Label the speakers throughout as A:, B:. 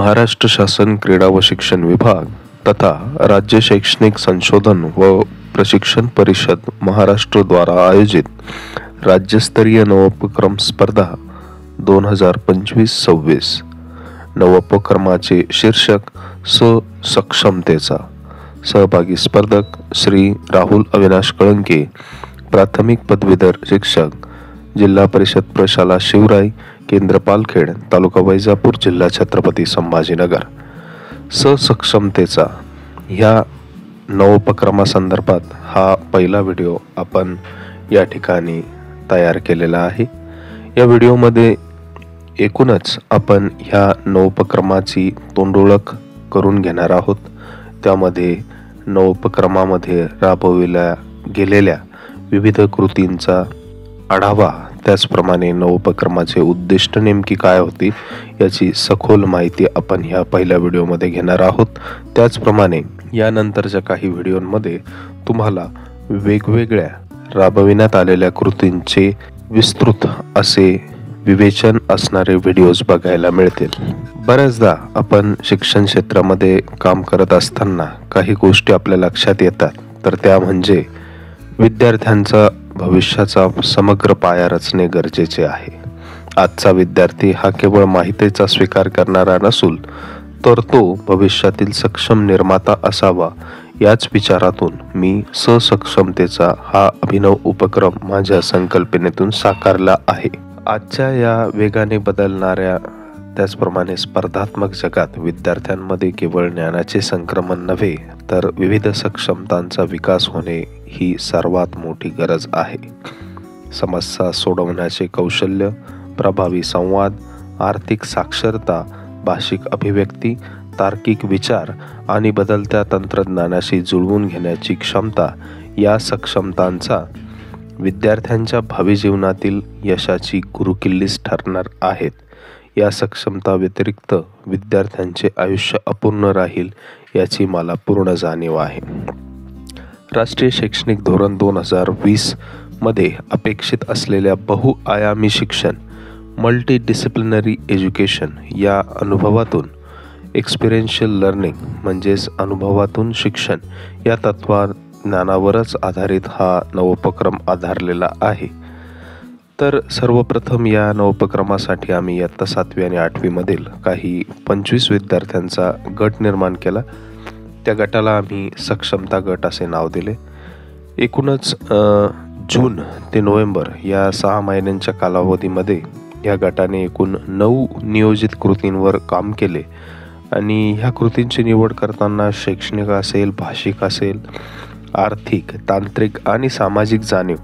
A: महाराष्ट्र शासन क्रीडा व शिक्षण विभाग तथा राज्य शैक्षणिक संशोधन व प्रशिक्षण परिषद महाराष्ट्र द्वारा आयोजित राज्यस्तरीय नवोपक्रम स्पर्धा 2025-26 नवोपक्रमाचे शीर्षक सक्षमतेचा। सहभागी स्पर्धक श्री राहुल अविनाश कळंके, प्राथमिक पदवीधर शिक्षक, जिल्हा परिषद प्रशाला शिवराई, केंद्र पालखेड, तालुका वैजापूर, जिल्हा छत्रपती संभाजीनगर। सक्षमतेचा ह्या नवोपक्रमासंदर्भात हा पहिला व्हिडिओ आपण या ठिकाणी तयार केलेला आहे। या व्हिडिओमध्ये एकूणच आपण ह्या नवोपक्रमाची तोंडओळख करून घेणार आहोत। त्यामध्ये नवोपक्रमामध्ये राबविल्या गेलेल्या विविध कृतींचा आढावा, त्याचप्रमाणे नवोपक्रमाचे उद्दिष्ट नेमकी काय होती याची सखोल माहिती आपण ह्या पहिल्या व्हिडिओमध्ये घेणार आहोत। त्याचप्रमाणे यानंतरच्या काही व्हिडिओमध्ये तुम्हाला वेगवेगळ्या राबविण्यात आलेल्या कृतींचे विस्तृत असे विवेचन असणारे व्हिडिओज बघायला मिळतील। बऱ्याचदा आपण शिक्षण क्षेत्रामध्ये काम करत असताना काही गोष्टी आपल्या लक्षात येतात, तर त्या म्हणजे विद्यार्थ्यांचा भविष्याचा समग्र पाया रचणे गरजेचे आहे। आजचा विद्यार्थी हा केवळ माहितीचा स्वीकार करणारा नसून तर तो भविष्यातील सक्षम निर्माता असावा, याच विचारातून मी सक्षमतेचा हा अभिनव उपक्रम माझ्या संकल्पनेतून साकारला आहे। आजच्या या वेगाने बदलणाऱ्या त्याचप्रमाणे स्पर्धात्मक जगात विद्यार्थ्यांमध्ये केवळ ज्ञानाचे संक्रमण नव्हे तर विविध सक्षमतांचा विकास होणे ही सर्वात मोठी गरज आहे। समस्या सोडवण्याचे कौशल्य, प्रभावी संवाद, आर्थिक साक्षरता, भाषिक अभिव्यक्ती, तार्किक विचार आणि बदलत्या तंत्रज्ञानाशी जुळवून घेण्याची क्षमता या सक्षमतांचा विद्यार्थ्यांच्या भावी जीवनातील यशाची गुरुकिल्लीच ठरणार आहेत। या सक्षमता व्यतिरिक्त विद्यार्थ्यांचे आयुष्य अपूर्ण राहील याची मला पूर्ण जाणीव आहे। राष्ट्रीय शैक्षणिक धोरण 2020 मध्ये अपेक्षित असलेल्या बहुआयामी शिक्षण, मल्टी डिसिप्लिनरी एज्युकेशन या अनुभवातून एक्सपिरियन्शियल लर्निंग म्हणजेच अनुभवातून शिक्षण या तत्त्वज्ञानावरच आधारित हा नवोपक्रम आधारलेला आहे। तर सर्वप्रथम या नवोपक्रमासाठी आम्ही इयत्ता 7वी आणि 8वी मधील काही 25 विद्यार्थ्यांचा गट निर्माण केला। त्या गटाला आम्ही सक्षमता गट असे नाव दिले। एकूणच जून ते नोव्हेंबर या 6 महिन्यांच्या कालावधीमध्ये या गटाने एकूण 9 नियोजित कृतींवर काम केले आणि ह्या कृतींची निवड करताना शैक्षणिक असेल, भाषिक असेल, आर्थिक, तांत्रिक आणि सामाजिक जाणीव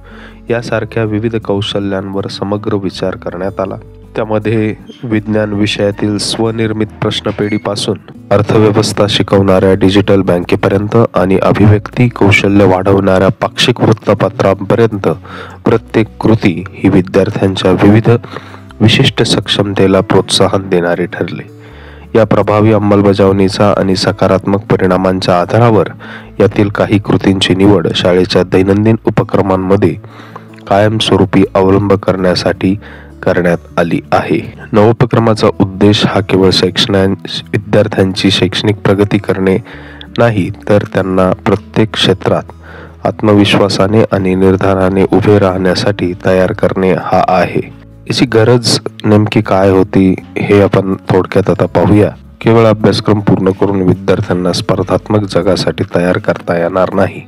A: यासारख्या विविध कौशल्यांवर समग्र विचार करण्यात आला। त्यामध्ये विज्ञान विषयातील स्वनिर्मित प्रश्नपेढीपासून अर्थव्यवस्था शिकवणाऱ्या डिजिटल बँकेपर्यंत आणि अभिव्यक्ती कौशल्य वाढवणाऱ्या पाक्षिक वृत्तपत्रांपर्यंत प्रत्येक कृती ही विद्यार्थ्यांच्या विविध विशिष्ट सक्षमतेला प्रोत्साहन देणारी ठरली। या प्रभावी अंमलबजावणीचा आणि सकारात्मक परिणामांच्या आधारावर यातील काही कृतींची निवड शाळेच्या दैनंदिन उपक्रमांमध्ये कायमस्वरूपी अवलंब करण्यासाठी करण्यात आली आहे। नवोपक्रमाचा उद्देश हा केवळ विद्यार्थ्यांची शैक्षणिक प्रगती करणे नाही, तर त्यांना प्रत्येक क्षेत्रात आत्मविश्वासाने आणि निर्धाराने उभे राहण्यासाठी तयार करणे हा आहे। याची गरज नेमकी काय होती हे आपण थोडक्यात आता पाहूया। केवळ अभ्यासक्रम पूर्ण करून विद्यार्थ्यांना स्पर्धात्मक जगासाठी तयार करता येणार नाही।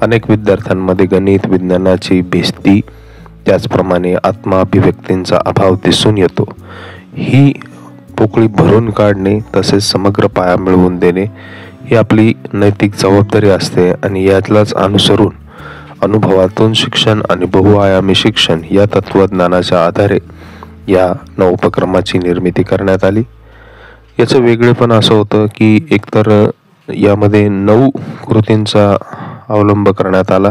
A: अनेक विद्यार्थ्यांमध्ये गणित, विज्ञानाची भिस्ती, त्याचप्रमाणे आत्माभिव्यक्तींचा अभाव दिसून येतो। ही पोकळी भरून काढणे तसेच समग्र पाया मिळवून देणे ही आपली नैतिक जबाबदारी असते आणि यातलाच अनुसरून अनुभवातून शिक्षण आणि बहुआयामी शिक्षण या तत्त्वज्ञानाच्या आधारे या नवोपक्रमाची निर्मिती करण्यात आली। याचं वेगळेपण असं होतं की एकतर यामध्ये 9 कृतींचा अवलंब करण्यात आला,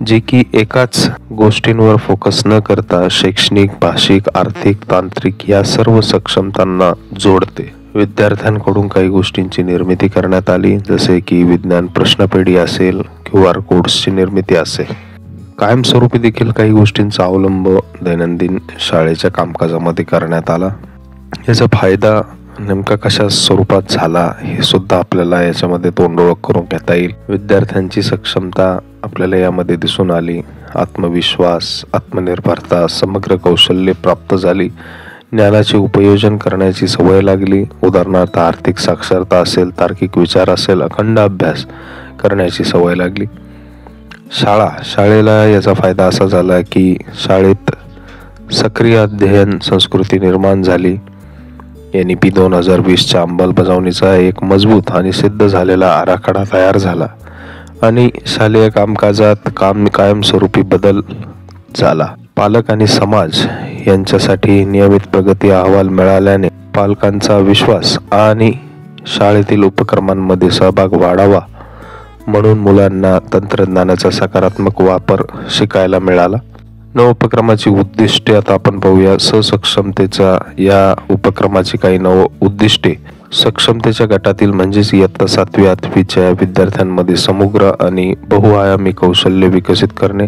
A: जे की एकाच गोष्टींवर फोकस न करता शैक्षणिक, भाषिक, आर्थिक, तांत्रिक या सर्व सक्षमतांना जोडते। विद्यार्थ्यांकडून काही गोष्टींची निर्मिती करण्यात आली, जसे की विज्ञान प्रश्नपेढी असेल, QR कोड्सची निर्मिती असेल। कायमस्वरूपी देखील काही गोष्टींचा अवलंब दैनंदिन शाळेच्या कामकाजामध्ये करण्यात आला। याचा फायदा नेमका कशा स्वरूपात झाला हे सुद्धा आपल्याला याच्यामध्ये तोंडओळख करून घेता येईल. विद्यार्थ्यांची सक्षमता आपल्याला यामध्ये दिसून आली. आत्मविश्वास, आत्मनिर्भरता, समग्र कौशल्ये प्राप्त झाली. ज्ञानाचे उपयोजन करण्याची सवय लागली. उदाहरणार्थ आर्थिक साक्षरता असेल, तार्किक विचार असेल, अखंड अभ्यास करण्याची सवय लागली. शाळेला याचा फायदा असा झाला की शाळेत सक्रिय अध्ययन संस्कृती निर्माण झाली. NEP 2020च्या अंमलबजावणीचा एक मजबूत आणि सिद्ध झालेला आराखडा तयार झाला आणि शालेय कामकाजात कायमस्वरूपी बदल झाला. पालक आणि समाज यांच्यासाठी नियमित प्रगती अहवाल मिळाल्याने पालकांचा विश्वास आणि शाळेतील उपक्रमांमध्ये सहभाग वाढावा म्हणून मुलांना तंत्रज्ञानाचा सकारात्मक वापर शिकायला मिळाला. उपक्रमाची उद्दिष्टे आता आपण पाहूया. सक्षमतेचा या उपक्रमाची काही उद्दिष्टे. सक्षमतेच्या गटातील म्हणजेच इयत्ता 7वी 8वीच्या विद्यार्थ्यांमध्ये समग्र आणि बहुआयामी कौशल्य विकसित करणे.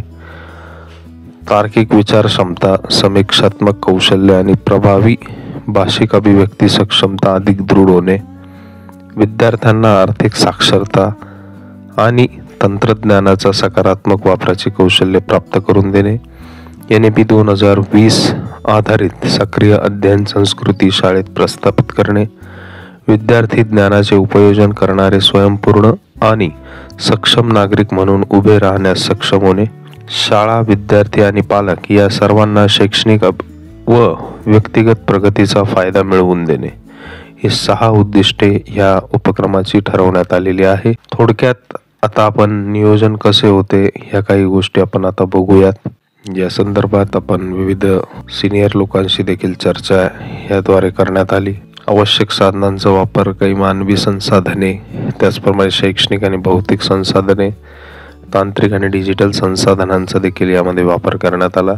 A: तार्किक विचार क्षमता, समीक्षात्मक कौशल्य आणि प्रभावी भाषिक अभिव्यक्ती सक्षमता अधिक दृढ होणे. विद्यार्थ्यांना आर्थिक साक्षरता आणि तंत्रज्ञानाचा सकारात्मक वापराची कौशल्य प्राप्त करून देणे. NEP 2020 आधारित सक्रिय अध्ययन संस्कृती शाळेत प्रस्थापित करणे. विद्यार्थी ज्ञानाचे उपयोजन करणारे स्वयंपूर्ण आणि सक्षम नागरिक म्हणून उभे राहण्यास सक्षम होणे. शाळा, विद्यार्थी आणि पालक या सर्वांना शैक्षणिक व व्यक्तिगत प्रगतीचा फायदा मिळवून देणे. ही 6 उद्दिष्टे ह्या उपक्रमाची ठरवण्यात आलेली आहे. थोडक्यात आता आपण नियोजन कसे होते ह्या काही गोष्टी आपण आता बघूयात. या संदर्भात आपण विविध सिनियर लोकांशी देखील चर्चा याद्वारे करण्यात आली. आवश्यक साधनांचा वापर, काही मानवी संसाधने, त्याचप्रमाणे शैक्षणिक आणि भौतिक संसाधने, तांत्रिक आणि डिजिटल संसाधनांचा देखील यामध्ये वापर करण्यात आला.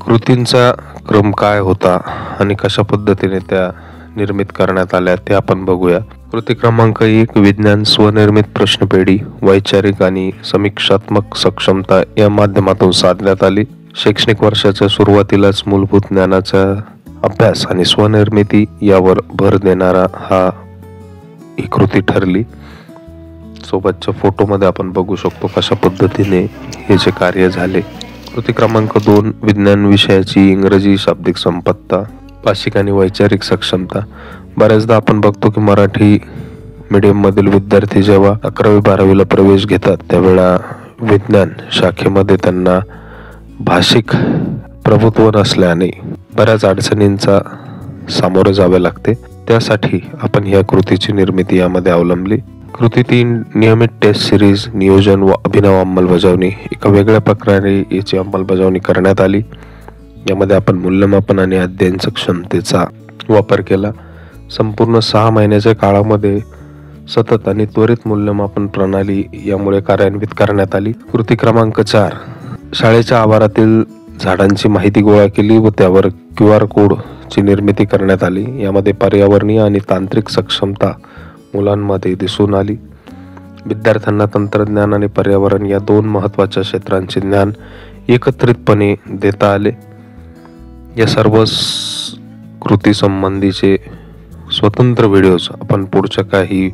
A: कृतींचा क्रम काय होता आणि कशा पद्धतीने त्या निर्मित करण्यात आल्या ते आपण बघूया. कृती क्रमांक 1 विज्ञान स्वनिर्मित प्रश्नपेढी वैचारिक आणि समीक्षात्मक सक्षमता या माध्यमातून साधण्यात आली. शैक्षणिक वर्षाच्या सुरुवातीलाच मूलभूत ज्ञानाचा अभ्यास आणि स्वनिर्मिती यावर भर देणारा ही कृती ठरली. सोबतच्या फोटोमध्ये आपण बघू शकतो कशा पद्धतीने हे जे कार्य झाले. कृती क्रमांक 2 विज्ञान विषयाची इंग्रजी शाब्दिक संपत्ता, भाषिक आणि वैचारिक सक्षमता. बऱ्याचदा आपण बघतो की मराठी मीडियम मधील विद्यार्थी जेव्हा 11वी 12वीला प्रवेश घेतात त्यावेळेला विज्ञान शाखेमध्ये त्यांना भाषिक प्रभुत्व नसल्याने बऱ्याच अडचणींचा सामोरे जावे लागते. त्यासाठी आपण या कृतीची निर्मिती यामध्ये अवलंबली. कृती 3 नियमित टेस्ट सिरीज, नियोजन व अभिनव अंमलबजावणी. एका वेगळ्या प्रकारे याची अंमलबजावणी करण्यात आली. यामध्ये आपण मूल्यमापन आणि अध्ययन क्षमतेचा वापर केला. संपूर्ण 6 महिन्याच्या काळामध्ये सतत आणि त्वरित मूल्यमापन प्रणाली यामुळे कार्यान्वित करण्यात आली. कृती क्रमांक 4 शाळेच्या आवारातील झाडांची माहिती गोळा केली व त्यावर QR कोडची निर्मिती करण्यात आली. यामध्ये पर्यावरणीय आणि तांत्रिक सक्षमता मुलांमध्ये दिसून आली. विद्यार्थ्यांना तंत्रज्ञान आणि पर्यावरण या 2 महत्त्वाच्या क्षेत्रांचे ज्ञान एकत्रितपणे देता आले. या सर्व कृती संबंधीचे स्वतंत्र व्हिडिओज आपण पुढच्या काही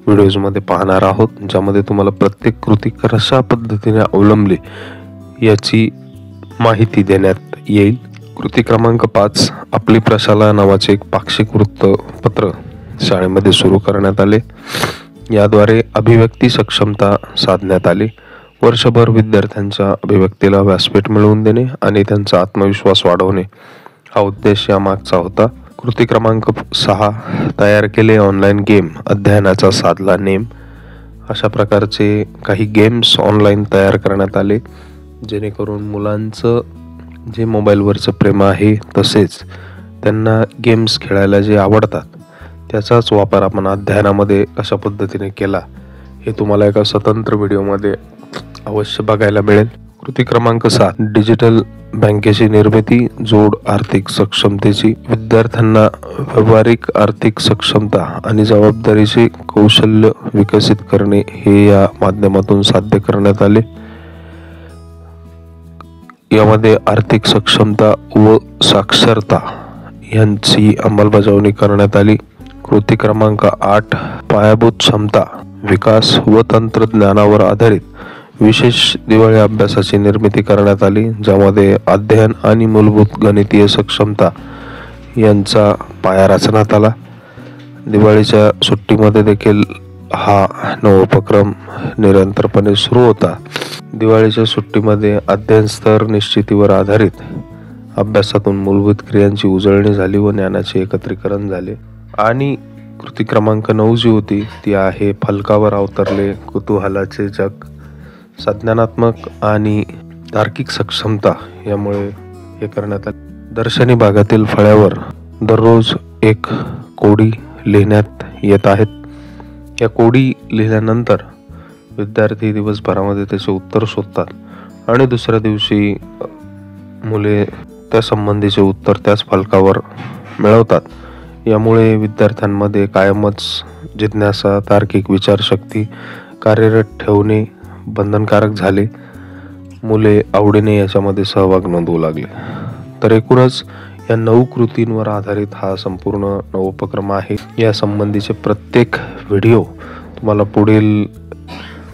A: व्हिडिओजमध्ये पाहणार आहोत, ज्यामध्ये तुम्हाला प्रत्येक कृती कशा पद्धतीने अवलंबली याची माहिती देण्यात येईल. कृती क्रमांक 5 आपली प्रशाला नावाचे एक पाक्षिक वृत्तपत्र शाळेमध्ये सुरू करण्यात आले. याद्वारे अभिव्यक्ती सक्षमता साधण्यात आली. वर्षभर विद्यार्थ्यांच्या अभिव्यक्तीला व्यासपीठ मिळवून देणे आणि त्यांचा आत्मविश्वास वाढवणे हा उद्देश यामागचा होता. कृती क्रमांक 6 तयार केले ऑनलाईन गेम, अध्ययनाचा साधला नेम. अशा प्रकारचे काही गेम्स ऑनलाईन तयार करण्यात आले, जेणेकरून मुलांचं जे मोबाईलवरचं प्रेम आहे तसेच त्यांना गेम्स खेळायला जे आवडतात त्याचाच वापर आपण अध्ययनामध्ये कशा पद्धतीने केला हे तुम्हाला एका स्वतंत्र व्हिडिओमध्ये अवश्य बघायला मिळेल. कृती क्रमांक 7 डिजिटल बँकेची निर्मिती, जोड आर्थिक सक्षमतेची. विद्यार्थ्यांना व्यावहारिक आर्थिक सक्षमता आणि जबाबदारीचे कौशल्य विकसित करणे हे या माध्यमातून साध्य करण्यात आले. यामध्ये आर्थिक सक्षमता व साक्षरता यांची अंमलबजावणी करण्यात आली. कृती क्रमांक 8 पायाभूत क्षमता विकास व तंत्रज्ञानावर आधारित विशेष दिवाळी अभ्यासाची निर्मिती करण्यात आली, ज्यामध्ये अध्ययन आणि मूलभूत गणितीय सक्षमता यांचा पाया रचण्यात आला. दिवाळीच्या सुट्टीमध्ये देखील हा नवोपक्रम निरंतरपणे सुरू होता. दिवाळीच्या सुट्टीमध्ये अध्ययन स्तर निश्चितीवर आधारित अभ्यासातून मूलभूत क्रियांची उजळणी झाली व ज्ञानाचे एकत्रीकरण झाले. आणि कृती क्रमांक 9 जी होती ती आहे फलकावर अवतरले कुतूहलाचे जग. संज्ञानात्मक आणि तार्किक सक्षमता यामुळे हे करण्यात आले. दर्शनी भागातील फळ्यावर दररोज एक कोडी लिहिण्यात येत आहेत. या कोडी लिहिल्यानंतर विद्यार्थी दिवसभरामध्ये त्याचे उत्तर शोधतात आणि दुसऱ्या दिवशी मुले त्या संबंधीचे उत्तर त्याच फलकावर मिळवतात. यामुळे विद्यार्थ्यांमध्ये कायमच जिज्ञासा, तार्किक विचारशक्ती कार्यरत ठेवणे बंधनकारक झाले. मुले आवडीने याच्यामध्ये सहभाग नोंदवू लागले. तर एकूणच या 9 कृतींवर आधारित हा संपूर्ण नवोपक्रम आहे. या संबंधीचे प्रत्येक व्हिडिओ तुम्हाला पुढील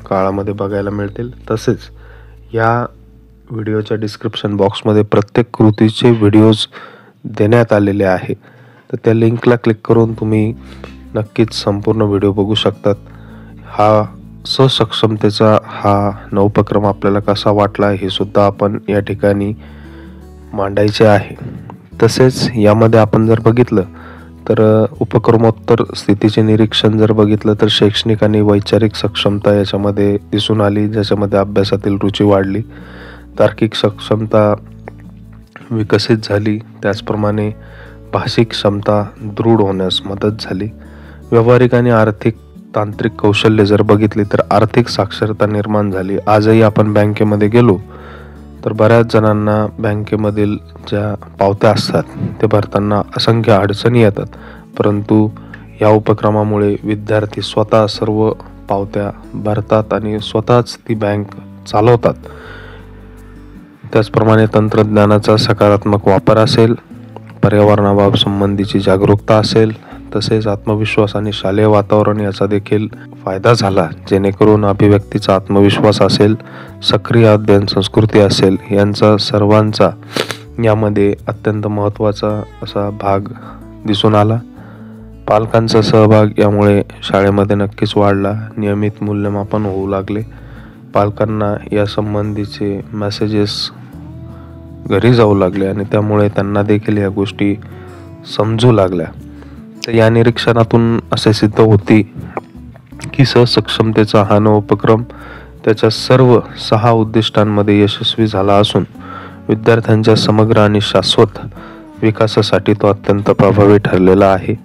A: काळामध्ये बघायला मिळतील. तसेच या व्हिडिओच्या डिस्क्रिप्शन बॉक्समध्ये प्रत्येक कृतीचे व्हिडिओज देण्यात आलेले आहे. तर त्या लिंकला क्लिक करून तुम्ही नक्कीच संपूर्ण व्हिडिओ बघू शकतात. हा सक्षमतेचा हा नवोपक्रम आपल्याला कसा वाटला हे सुद्धा आपण या ठिकाणी मांडायचे आहे. तसेच यामध्ये आपण जर बघितलं तर उपक्रमोत्तर स्थितीचे निरीक्षण जर बघितलं तर शैक्षणिक आणि वैचारिक सक्षमता याच्यामध्ये दिसून आली, ज्याच्यामध्ये अभ्यासातील रुची वाढली. तार्किक सक्षमता विकसित झाली, त्याचप्रमाणे भाषिक क्षमता दृढ होण्यास मदत झाली. व्यावहारिक आणि आर्थिक तांत्रिक कौशल्य जर बघितली तर आर्थिक साक्षरता निर्माण झाली. आजही आपण बँकेमध्ये गेलो तर बऱ्याच जणांना बँकेमधील ज्या पावत्या असतात ते भरताना असंख्य अडचणी येतात, परंतु या उपक्रमामुळे विद्यार्थी स्वतः सर्व पावत्या भरतात आणि स्वतःच ती बँक चालवतात. त्याचप्रमाणे तंत्रज्ञानाचा सकारात्मक वापर असेल, पर्यावरणाबाबत संबंधीची जागरूकता असेल, तसेच आत्मविश्वास आणि शालेय वातावरण याचा देखील फायदा झाला, जेणेकरून अभिव्यक्तीचा आत्मविश्वास असेल, सक्रिय अध्ययन संस्कृती असेल, यांचा सर्वांचा यामध्ये अत्यंत महत्त्वाचा असा भाग दिसून आला. पालकांचा सहभाग यामुळे शाळेमध्ये नक्कीच वाढला. नियमित मूल्यमापन होऊ लागले. पालकांना या संबंधीचे मेसेजेस घरी जाऊ लागले आणि त्यामुळे त्यांना देखील या गोष्टी समजू लागल्या. तर या निरीक्षणातून असे सिद्ध होते की सक्षमतेचा हा नवोपक्रम त्याच्या सर्व 6 उद्दिष्टांमध्ये यशस्वी झाला असून विद्यार्थ्यांच्या समग्र आणि शाश्वत विकासासाठी तो अत्यंत प्रभावी ठरलेला आहे.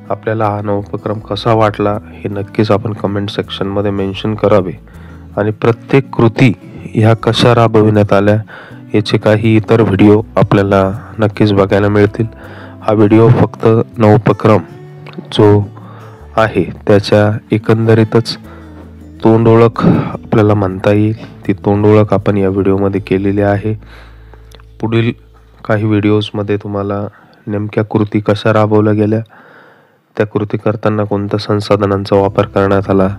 A: आपल्याला हा नवोपक्रम कसा वाटला हे नक्कीच आपण कमेंट सेक्शनमध्ये मेन्शन करावे. आणि प्रत्येक कृती ह्या कशा राबविण्यात आल्या याचे काही इतर व्हिडिओ आपल्याला नक्कीच बघायला मिळतील. हा व्हिडिओ फक्त नवोपक्रम जो आहे त्याच्या एकंदरीतच तोंडओळख आपल्याला म्हणता येईल. ती तोंडओळख आपण या व्हिडिओमध्ये केलेली आहे. पुढील काही व्हिडिओजमध्ये तुम्हाला नेमक्या कृती कशा राबवल्या गेल्या, त्या कृती करताना कोणत्या संसाधनांचा वापर करण्यात आला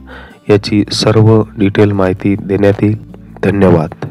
A: याची सर्व डिटेल माहिती देण्यात येईल. धन्यवाद.